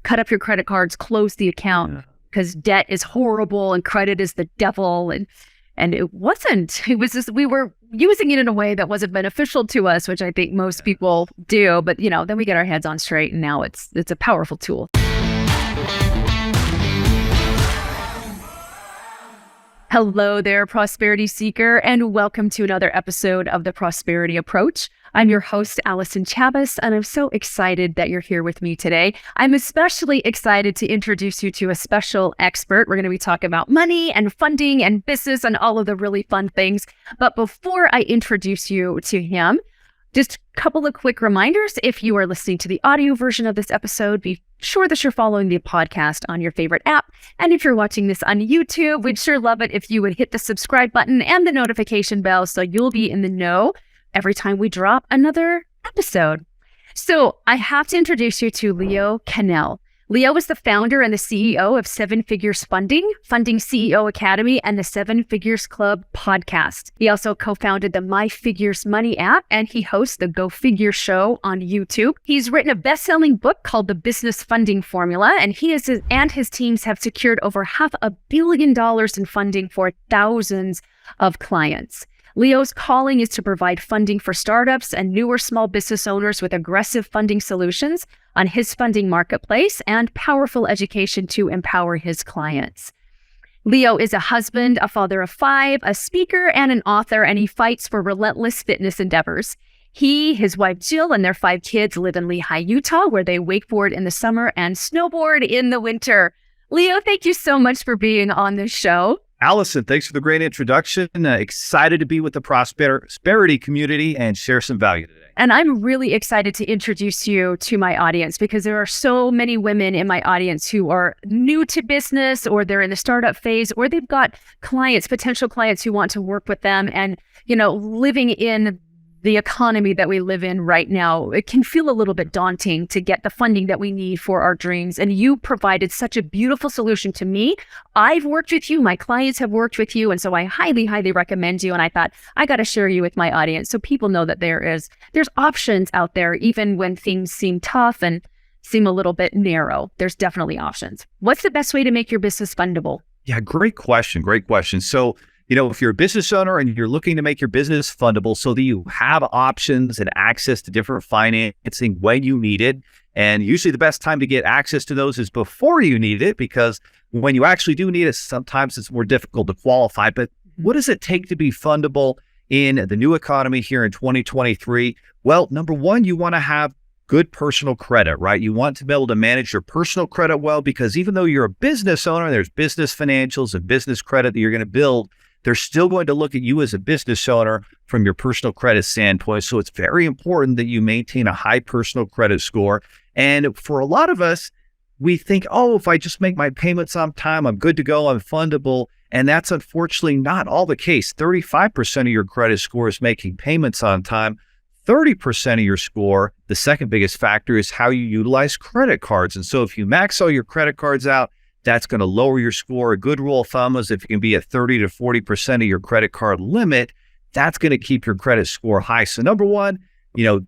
cut up your credit cards, close the account because debt is horrible and credit is the devil. And it wasn't. It was just, we were using it in a way that wasn't beneficial to us, which I think most people do. But, then we get our heads on straight, and now it's a powerful tool. Hello there, Prosperity Seeker, and welcome to another episode of the Prosperity Approach. I'm your host, Allyson Chavez, and I'm so excited that you're here with me today. I'm especially excited to introduce you to a special expert. We're going to be talking about money and funding and business and all of the really fun things. But before I introduce you to him, just a couple of quick reminders. If you are listening to the audio version of this episode, be sure that you're following the podcast on your favorite app. And if you're watching this on YouTube, we'd sure love it if you would hit the subscribe button and the notification bell so you'll be in the know every time we drop another episode. So I have to introduce you to Leo Kanell. Leo is the founder and the CEO of Seven Figures Funding CEO Academy, and the Seven Figures Club podcast. He also co-founded the My Figures Money app, and he hosts the Go Figure Show on YouTube. He's written a best-selling book called The Business Funding Formula, and he and his teams have secured over $500 million in funding for thousands of clients. Leo's calling is to provide funding for startups and newer small business owners with aggressive funding solutions on his funding marketplace and powerful education to empower his clients. Leo is a husband, a father of 5, a speaker, and an author, and he fights for relentless fitness endeavors. He, his wife Jill, and their 5 kids live in Lehi, Utah, where they wakeboard in the summer and snowboard in the winter. Leo, thank you so much for being on this show. Allyson, thanks for the great introduction. Excited to be with the Prosperity community and share some value today. And I'm really excited to introduce you to my audience because there are so many women in my audience who are new to business, or they're in the startup phase, or they've got potential clients who want to work with them. And, living in the economy that we live in right now, it can feel a little bit daunting to get the funding that we need for our dreams. And you provided such a beautiful solution to me. I've worked with you, my clients have worked with you. And so I highly, highly recommend you. And I thought I got to share you with my audience so people know that there's options out there, even when things seem tough and seem a little bit narrow. There's definitely options. What's the best way to make your business fundable? Yeah, great question. So, if you're a business owner and you're looking to make your business fundable so that you have options and access to different financing when you need it, and usually the best time to get access to those is before you need it, because when you actually do need it, sometimes it's more difficult to qualify. But what does it take to be fundable in the new economy here in 2023? Well, number one, you want to have good personal credit, right? You want to be able to manage your personal credit well, because even though you're a business owner, there's business financials and business credit that you're going to build. They're still going to look at you as a business owner from your personal credit standpoint. So it's very important that you maintain a high personal credit score. And for a lot of us, we think, if I just make my payments on time, I'm good to go, I'm fundable. And that's unfortunately not all the case. 35% of your credit score is making payments on time. 30% of your score, the second biggest factor, is how you utilize credit cards. And so if you max all your credit cards out, that's going to lower your score. A good rule of thumb is if you can be at 30 to 40% of your credit card limit, that's going to keep your credit score high. So number one,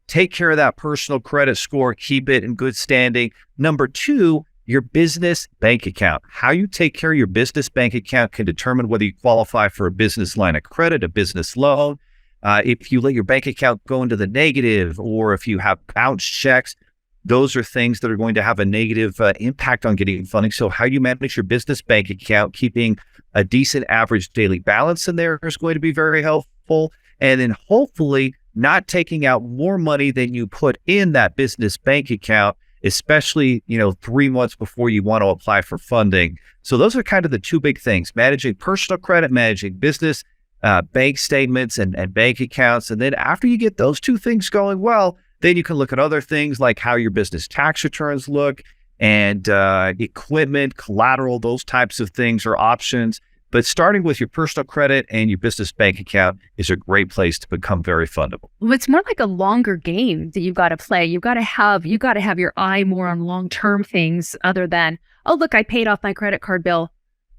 take care of that personal credit score, keep it in good standing. Number two, your business bank account. How you take care of your business bank account can determine whether you qualify for a business line of credit, a business loan. If you let your bank account go into the negative, or if you have bounce checks, those are things that are going to have a negative impact on getting funding. So how you manage your business bank account, keeping a decent average daily balance in there is going to be very helpful. And then hopefully not taking out more money than you put in that business bank account, especially, 3 months before you want to apply for funding. So those are kind of the two big things: managing personal credit, managing business bank statements and bank accounts. And then after you get those two things going well, then you can look at other things like how your business tax returns look, and equipment, collateral, those types of things are options. But starting with your personal credit and your business bank account is a great place to become very fundable. Well, it's more like a longer game that you've got to play. You've got to have your eye more on long-term things other than, oh, look, I paid off my credit card bill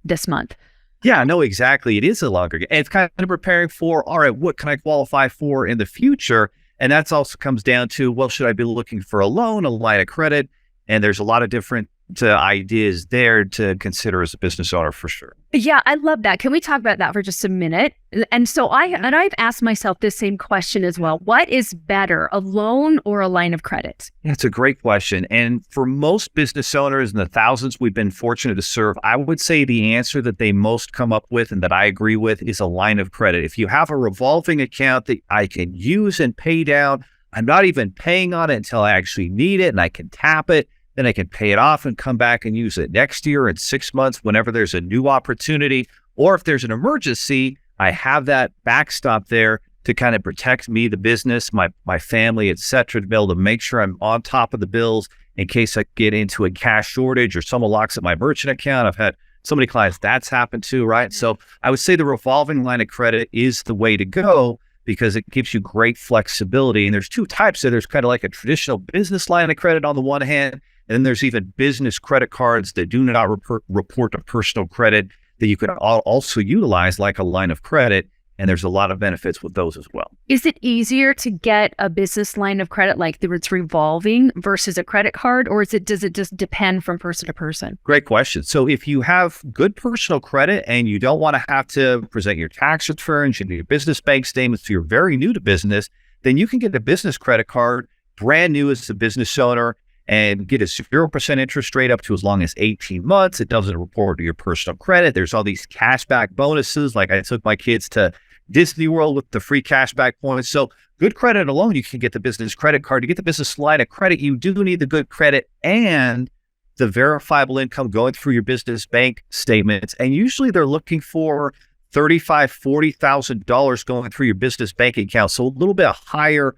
this month. Yeah, no, exactly. It is a longer game. And it's kind of preparing for, all right, what can I qualify for in the future? And that's also comes down to, well, should I be looking for a loan, a line of credit? And there's a lot of different ideas there to consider as a business owner for sure. Yeah, I love that. Can we talk about that for just a minute? And so I've asked myself this same question as well. What is better, a loan or a line of credit? That's a great question. And for most business owners and the thousands we've been fortunate to serve, I would say the answer that they most come up with and that I agree with is a line of credit. If you have a revolving account that I can use and pay down, I'm not even paying on it until I actually need it and I can tap it. Then I can pay it off and come back and use it next year in 6 months whenever there's a new opportunity. Or if there's an emergency, I have that backstop there to kind of protect me, the business, my family, et cetera, to be able to make sure I'm on top of the bills in case I get into a cash shortage or someone locks up my merchant account. I've had so many clients that's happened to, right? So I would say the revolving line of credit is the way to go because it gives you great flexibility. And there's two types. So there's kind of like a traditional business line of credit on the one hand, and then there's even business credit cards that do not report to personal credit that you can also utilize like a line of credit. And there's a lot of benefits with those as well. Is it easier to get a business line of credit like it's revolving versus a credit card, or does it just depend from person to person? Great question. So if you have good personal credit and you don't want to have to present your tax returns, your business bank statements, so you're very new to business, then you can get a business credit card brand new as a business owner and get a 0% interest rate up to as long as 18 months. It doesn't report to your personal credit. There's all these cashback bonuses. Like I took my kids to Disney World with the free cashback points. So good credit alone, you can get the business credit card. To get the business line of credit, you do need the good credit and the verifiable income going through your business bank statements. And usually they're looking for $35,000, $40,000 going through your business bank account. So a little bit higher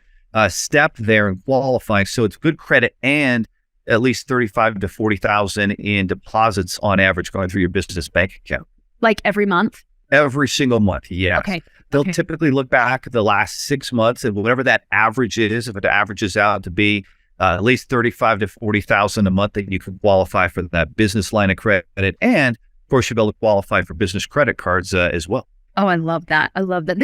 step there in qualifying. So it's good credit and at least $35,000 to $40,000 in deposits on average going through your business bank account. Like every month? Every single month, yeah. Okay. They'll typically look back at the last 6 months and whatever that average is, if it averages out to be at least $35,000 to $40,000 a month, then you can qualify for that business line of credit. And of course, you'll be able to qualify for business credit cards as well. Oh, I love that. I love that.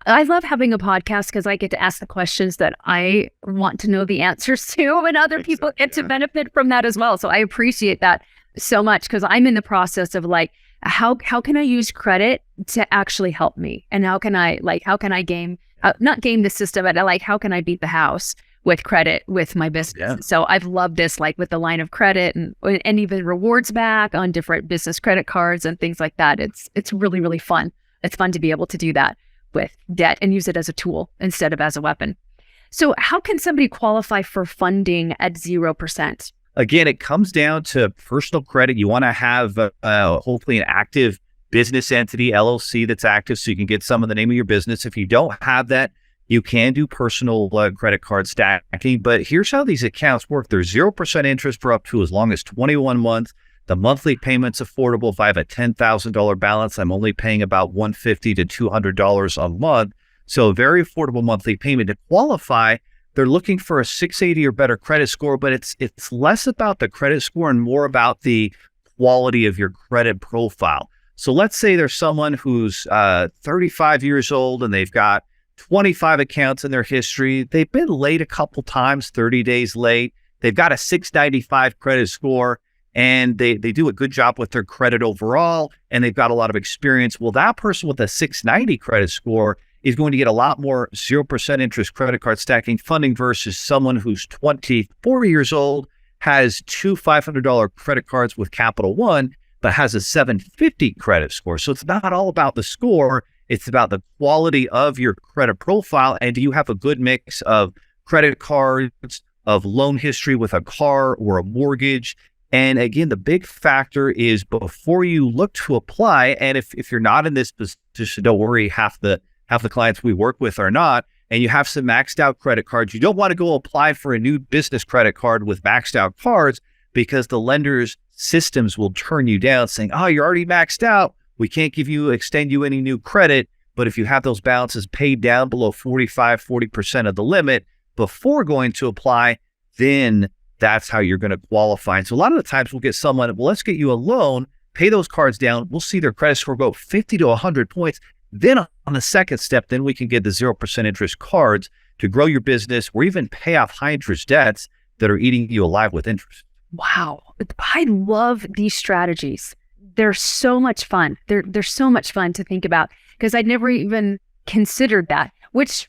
I love having a podcast because I get to ask the questions that I want to know the answers to, and other people get to benefit from that as well. So I appreciate that so much because I'm in the process of like, how can I use credit to actually help me? And how can I not game the system, but like, how can I beat the house with credit with my business? Yeah. So I've loved this, like with the line of credit and even rewards back on different business credit cards and things like that. It's really, really fun. It's fun to be able to do that with debt and use it as a tool instead of as a weapon. So how can somebody qualify for funding at 0%? Again, it comes down to personal credit. You want to have hopefully an active business entity, LLC, that's active so you can get some of the name of your business. If you don't have that, you can do personal credit card stacking. But here's how these accounts work. There's 0% interest for up to as long as 21 months. The monthly payment's affordable. If I have a $10,000 balance, I'm only paying about $150 to $200 a month. So a very affordable monthly payment. To qualify, they're looking for a 680 or better credit score, but it's less about the credit score and more about the quality of your credit profile. So let's say there's someone who's 35 years old and they've got 25 accounts in their history. They've been late a couple times, 30 days late. They've got a 695 credit score. And they do a good job with their credit overall, and they've got a lot of experience. Well, that person with a 690 credit score is going to get a lot more 0% interest credit card stacking funding versus someone who's 24 years old, has two $500 credit cards with Capital One, but has a 750 credit score. So it's not all about the score. It's about the quality of your credit profile. And do you have a good mix of credit cards, of loan history with a car or a mortgage? And again, the big factor is before you look to apply, and if you're not in this position, don't worry, half the clients we work with are not, and you have some maxed out credit cards, you don't want to go apply for a new business credit card with maxed out cards because the lender's systems will turn you down saying, oh, you're already maxed out. We can't extend you any new credit. But if you have those balances paid down below 40% of the limit before going to apply, then that's how you're going to qualify. And so a lot of the times we'll get someone, well, let's get you a loan, pay those cards down. We'll see their credit score go 50 to 100 points. Then on the second step, then we can get the 0% interest cards to grow your business or even pay off high interest debts that are eating you alive with interest. Wow. I love these strategies. They're so much fun. They're so much fun to think about because I'd never even considered that, which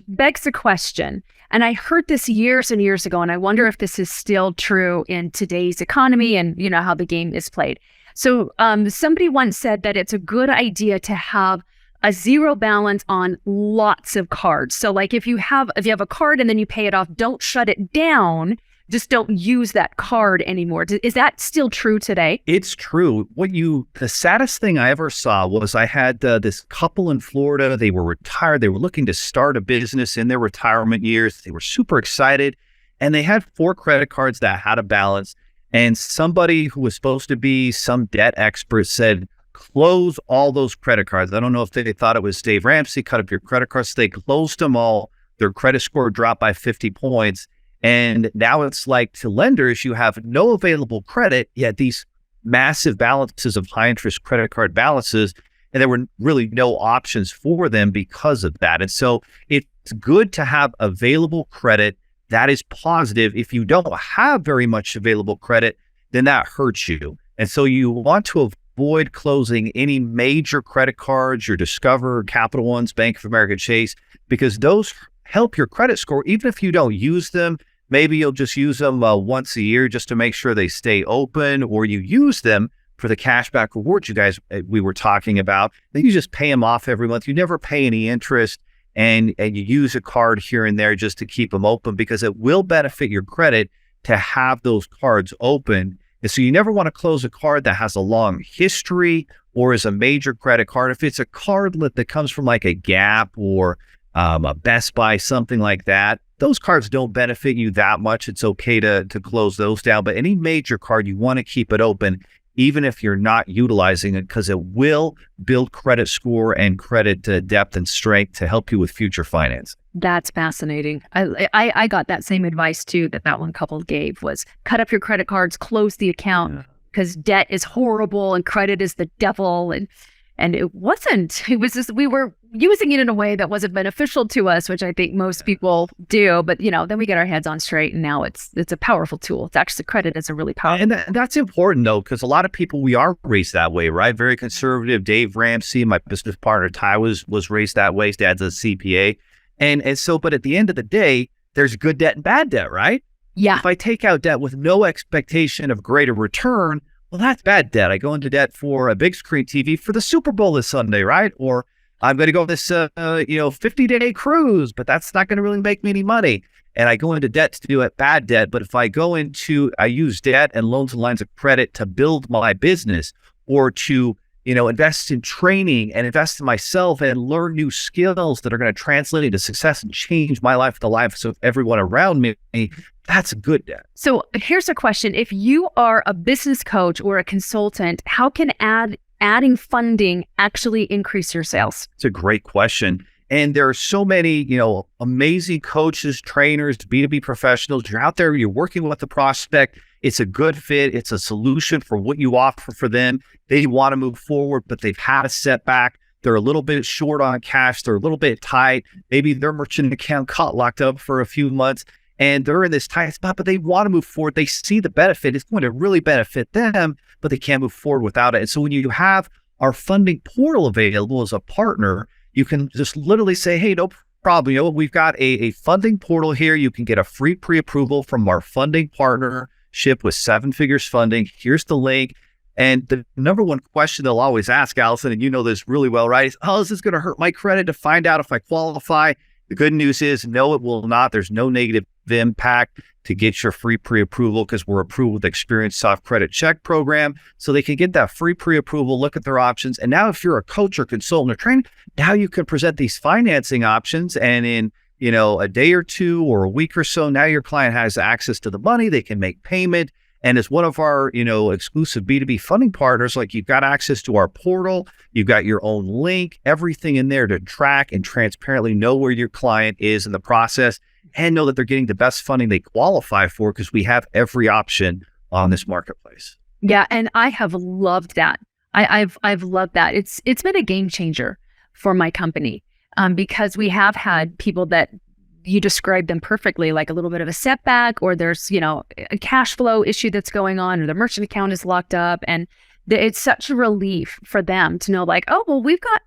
begs the question. And I heard this years and years ago, and I wonder if this is still true in today's economy and how the game is played. So somebody once said that it's a good idea to have a zero balance on lots of cards. So like if you have a card and then you pay it off, don't shut it down. Just don't use that card anymore. Is that still true today? It's true. The saddest thing I ever saw was I had this couple in Florida. They were retired. They were looking to start a business in their retirement years. They were super excited. And they had 4 credit cards that had a balance. And somebody who was supposed to be some debt expert said, close all those credit cards. I don't know if they thought it was Dave Ramsey, cut up your credit cards. So they closed them all. Their credit score dropped by 50 points. And now it's like to lenders, you have no available credit, yet these massive balances of high interest credit card balances, and there were really no options for them because of that. And so it's good to have available credit. That is positive. If you don't have very much available credit, then that hurts you. And so you want to avoid closing any major credit cards, your Discover, Capital One's, Bank of America, Chase, because those help your credit score, even if you don't use them. Maybe you'll just use them once a year just to make sure they stay open, or you use them for the cashback rewards we were talking about. Then you just pay them off every month. You never pay any interest, and you use a card here and there just to keep them open because it will benefit your credit to have those cards open. And so you never want to close a card that has a long history or is a major credit card. If it's a card that comes from like a Gap or a Best Buy, something like that, those cards don't benefit you that much. It's okay to close those down. But any major card, you want to keep it open, even if you're not utilizing it, because it will build credit score and credit depth and strength to help you with future finance. That's fascinating. I got that same advice too that one couple gave was cut up your credit cards, close the account because debt is horrible and credit is the devil. And it wasn't. It was just we were using it in a way that wasn't beneficial to us, which I think most people do. But then we get our heads on straight, and now it's a powerful tool. It's actually credit is a really powerful. And that's important though, because a lot of people, we are raised that way, right? Very conservative. Dave Ramsey, my business partner Ty, was raised that way. His dad's a CPA, and so. But at the end of the day, there's good debt and bad debt, right? Yeah. If I take out debt with no expectation of greater return, well, that's bad debt. I go into debt for a big screen TV for the Super Bowl this Sunday, right? Or I'm going to go on this, 50-day cruise, but that's not going to really make me any money. And I go into debt to do it, bad debt. But if I use debt and loans and lines of credit to build my business or to, invest in training and invest in myself and learn new skills that are going to translate into success and change my life, the lives of everyone around me, that's a good debt. So here's a question. If you are a business coach or a consultant, how can adding funding actually increase your sales? It's a great question. And there are so many, amazing coaches, trainers, B2B professionals. You're out there, you're working with the prospect. It's a good fit. It's a solution for what you offer for them. They want to move forward, but they've had a setback. They're a little bit short on cash. They're a little bit tight. Maybe their merchant account got locked up for a few months and they're in this tight spot, but they want to move forward. They see the benefit. It's going to really benefit them, but they can't move forward without it. And so when you have our funding portal available as a partner, you can just literally say, hey, no problem. We've got a funding portal here. You can get a free pre-approval from our funding partnership with 7 Figures Funding. Here's the link. And the number one question they'll always ask, Allyson, and you know this really well, right? Is this going to hurt my credit to find out if I qualify? The good news is, no, it will not. There's no negative impact to get your free pre-approval because we're approved with Experience Soft Credit Check program. So they can get that free pre-approval, look at their options. And now if you're a coach or consultant or trainer, now you can present these financing options. And in, a day or two or a week or so, now your client has access to the money. They can make payment. And as one of our, exclusive B2B funding partners, like you've got access to our portal, you've got your own link, everything in there to track and transparently know where your client is in the process and know that they're getting the best funding they qualify for because we have every option on this marketplace. Yeah, and I have loved that. I've loved that. It's been a game changer for my company because we have had people that you described them perfectly, like a little bit of a setback, or there's, a cash flow issue that's going on, or the merchant account is locked up. And it's such a relief for them to know, like, oh, well, we've got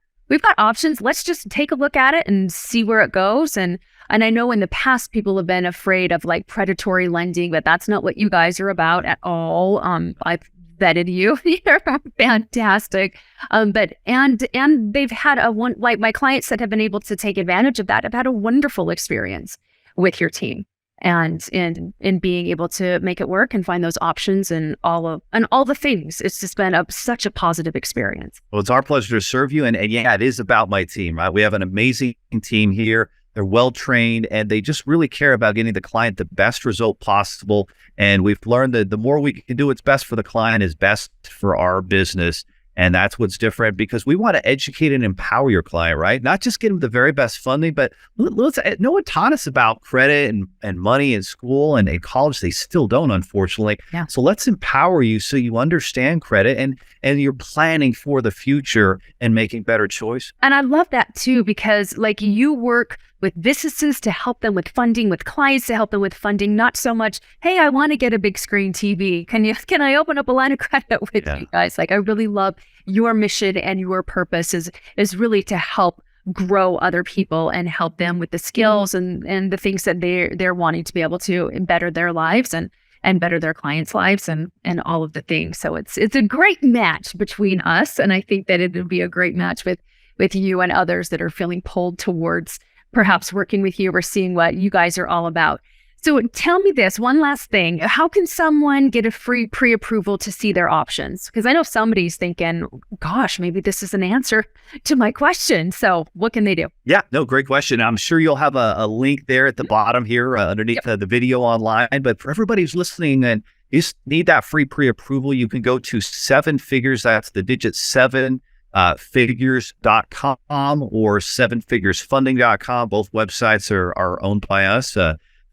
options. Let's just take a look at it and see where it goes. And I know in the past, people have been afraid of like predatory lending, but that's not what you guys are about at all. I've vetted you. You're fantastic. But they've had like my clients that have been able to take advantage of that have had a wonderful experience with your team and in being able to make it work and find those options and all the things. It's just been such a positive experience. Well, it's our pleasure to serve you. And yeah, it is about my team, right? We have an amazing team here. They're well-trained and they just really care about getting the client the best result possible. And we've learned that the more we can do what's best for the client is best for our business. And that's what's different because we want to educate and empower your client, right? Not just get them the very best funding, but no one taught us about credit and money in school and in college. They still don't, unfortunately. Yeah. So let's empower you so you understand credit and you're planning for the future and making better choice. And I love that too, because like you work with businesses to help them with funding, with clients to help them with funding, not so much, hey, I want to get a big screen TV. Can I open up a line of credit with you guys? Like I really love your mission and your purpose is really to help grow other people and help them with the skills and the things that they're wanting to be able to better their lives and better their clients' lives and all of the things. So it's a great match between us. And I think that it would be a great match with you and others that are feeling pulled towards perhaps working with you or seeing what you guys are all about. So tell me this, one last thing. How can someone get a free pre-approval to see their options? Because I know somebody's thinking, gosh, maybe this is an answer to my question. So what can they do? Yeah, no, great question. I'm sure you'll have a link there at the bottom here underneath the video online. But for everybody who's listening and you just need that free pre-approval, you can go to 7 Figures. That's the digit 7 figures.com or 7figuresfunding.com. Both websites are owned by us.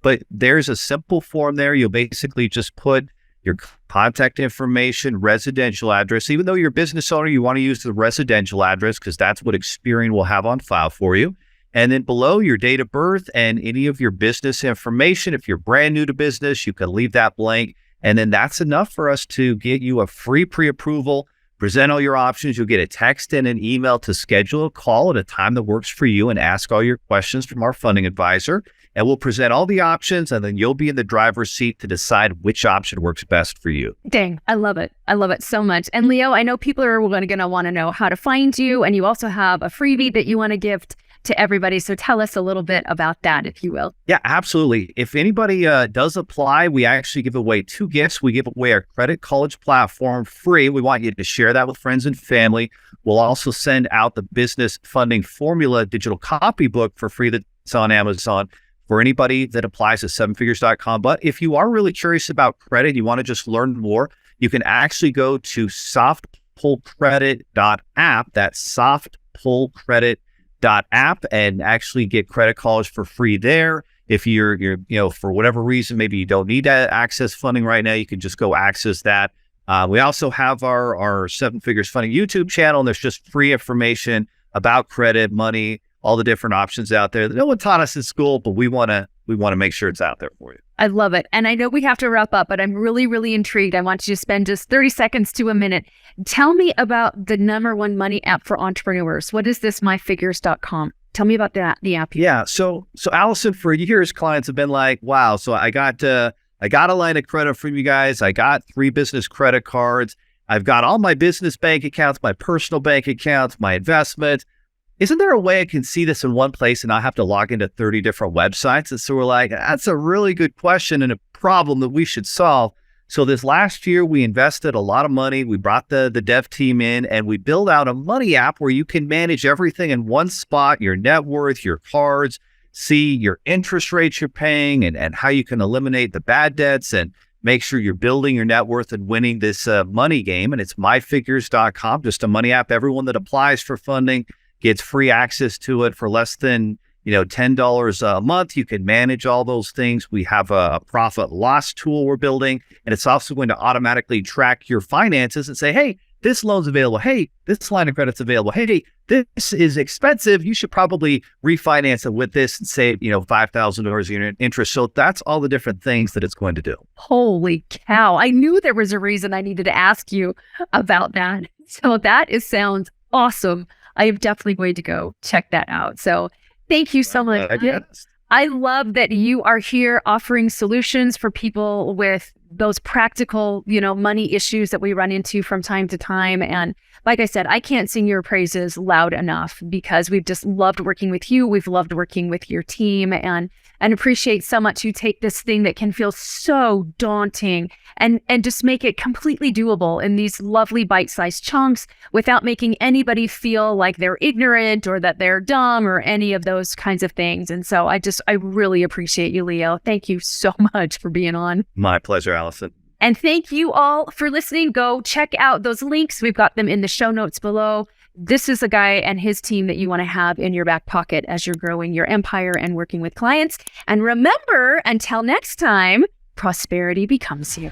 But there's a simple form there. You'll basically just put your contact information, residential address. Even though you're a business owner, you want to use the residential address because that's what Experian will have on file for you. And then below, your date of birth and any of your business information. If you're brand new to business, you can leave that blank. And then that's enough for us to get you a free pre-approval. Present all your options. You'll get a text and an email to schedule a call at a time that works for you and ask all your questions from our funding advisor. And we'll present all the options and then you'll be in the driver's seat to decide which option works best for you. Dang, I love it. I love it so much. And Leo, I know people are going to want to know how to find you, and you also have a freebie that you want to give to everybody. So tell us a little bit about that, if you will. Yeah, absolutely. If anybody does apply, we actually give away 2 gifts. We give away our credit college platform free. We want you to share that with friends and family. We'll also send out the business funding formula digital copybook for free that's on Amazon for anybody that applies at 7figures.com. But if you are really curious about credit, you want to just learn more, you can actually go to softpullcredit.app. That's softpullcredit.app and actually get credit college for free there. If you're for whatever reason, maybe you don't need to access funding right now, you can just go access that. We also have our 7 Figures Funding YouTube channel, and there's just free information about credit, money, all the different options out there that no one taught us in school, but we want to make sure it's out there for you. I love it. And I know we have to wrap up, but I'm really, really intrigued. I want you to spend just 30 seconds to a minute. Tell me about the #1 money app for entrepreneurs. What is this myfigures.com? Tell me about that, the app. Yeah. So Allyson, for years, clients have been like, wow, so I got a line of credit from you guys. I got 3 business credit cards. I've got all my business bank accounts, my personal bank accounts, my investments. Isn't there a way I can see this in one place and not have to log into 30 different websites? And so we're like, that's a really good question and a problem that we should solve. So this last year, we invested a lot of money. We brought the dev team in and we built out a money app where you can manage everything in one spot, your net worth, your cards, see your interest rates you're paying and how you can eliminate the bad debts and make sure you're building your net worth and winning this money game. And it's myfigures.com, just a money app. Everyone that applies for funding gets free access to it for less than $10 a month. You can manage all those things. We have a profit loss tool we're building, and it's also going to automatically track your finances and say, hey, this loan's available. Hey, this line of credit's available. Hey, this is expensive. You should probably refinance it with this and save, $5,000 in interest. So that's all the different things that it's going to do. Holy cow. I knew there was a reason I needed to ask you about that. So sounds awesome. I am definitely going to go check that out. So thank you so much. I love that you are here offering solutions for people with those practical, money issues that we run into from time to time. And like I said, I can't sing your praises loud enough because we've just loved working with you. We've loved working with your team and appreciate so much you take this thing that can feel so daunting and just make it completely doable in these lovely bite-sized chunks without making anybody feel like they're ignorant or that they're dumb or any of those kinds of things. And so I really appreciate you, Leo. Thank you so much for being on. My pleasure, Allyson. And thank you all for listening. Go check out those links. We've got them in the show notes below. This is a guy and his team that you want to have in your back pocket as you're growing your empire and working with clients. And remember, until next time, prosperity becomes you.